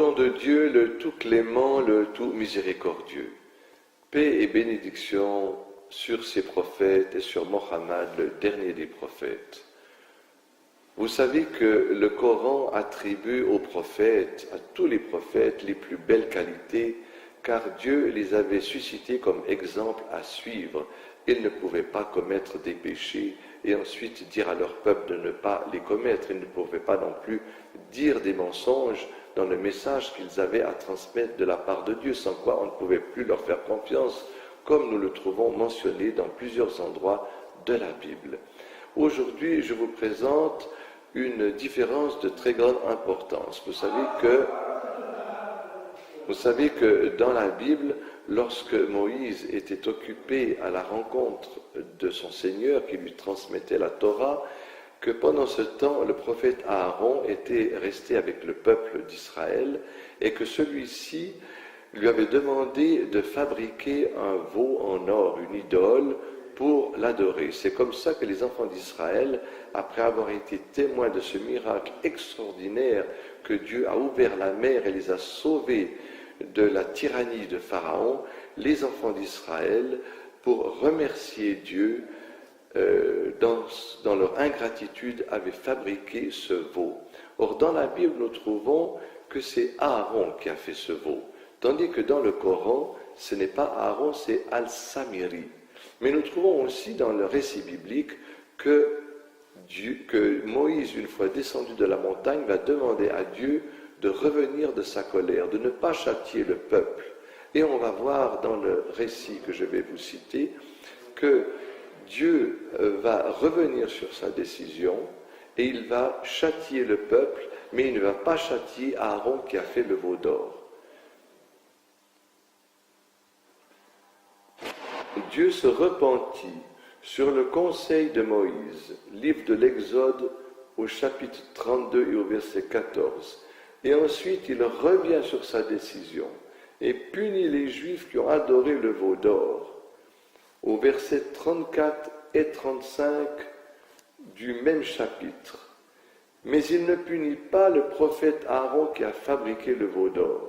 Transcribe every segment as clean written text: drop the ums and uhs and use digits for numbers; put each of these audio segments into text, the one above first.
nom de Dieu, le tout clément, le tout miséricordieux. Paix et bénédiction sur ses prophètes et sur Mohammed, le dernier des prophètes. Vous savez que le Coran attribue aux prophètes, à tous les prophètes, les plus belles qualités, car Dieu les avait suscités comme exemple à suivre. Ils ne pouvaient pas commettre des péchés et ensuite dire à leur peuple de ne pas les commettre. Ils ne pouvaient pas non plus dire des mensonges dans le message qu'ils avaient à transmettre de la part de Dieu, sans quoi on ne pouvait plus leur faire confiance, comme nous le trouvons mentionné dans plusieurs endroits de la Bible. Aujourd'hui, je vous présente une différence de très grande importance. Vous savez que dans la Bible, lorsque Moïse était occupé à la rencontre de son Seigneur qui lui transmettait la Torah, que pendant ce temps, le prophète Aaron était resté avec le peuple d'Israël et que celui-ci lui avait demandé de fabriquer un veau en or, une idole, pour l'adorer. C'est comme ça que les enfants d'Israël, après avoir été témoins de ce miracle extraordinaire que Dieu a ouvert la mer et les a sauvés de la tyrannie de Pharaon, les enfants d'Israël, pour remercier Dieu, dans leur ingratitude, avaient fabriqué ce veau. Or, dans la Bible, nous trouvons que c'est Aaron qui a fait ce veau, tandis que dans le Coran, ce n'est pas Aaron, c'est Al-Samiri. Mais nous trouvons aussi dans le récit biblique que Moïse, une fois descendu de la montagne, va demander à Dieu de revenir de sa colère, de ne pas châtier le peuple. Et on va voir dans le récit que je vais vous citer que Dieu va revenir sur sa décision et il va châtier le peuple, mais il ne va pas châtier Aaron qui a fait le veau d'or. Dieu se repentit sur le conseil de Moïse, livre de l'Exode au chapitre 32 et au verset 14. Et ensuite, il revient sur sa décision et punit les Juifs qui ont adoré le veau d'or. Au verset 34 et 35 du même chapitre. Mais il ne punit pas le prophète Aaron qui a fabriqué le veau d'or.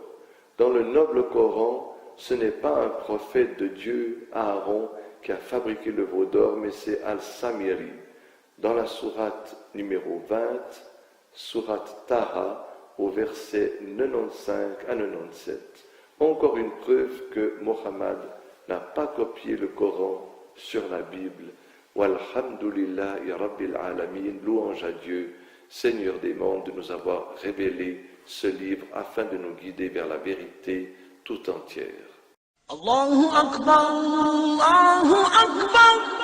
Dans le noble Coran, ce n'est pas un prophète de Dieu, Aaron, qui a fabriqué le veau d'or, mais c'est Al-Samiri. Dans la sourate numéro 20, sourate Taha, au verset 95 à 97. Encore une preuve que Mohammed n'a pas copié le Coran sur la Bible. Walhamdulillahi Rabbil Alamin, louange à Dieu, Seigneur des mondes, de nous avoir révélé ce livre afin de nous guider vers la vérité tout entière. Allahu Akbar, Allahu Akbar.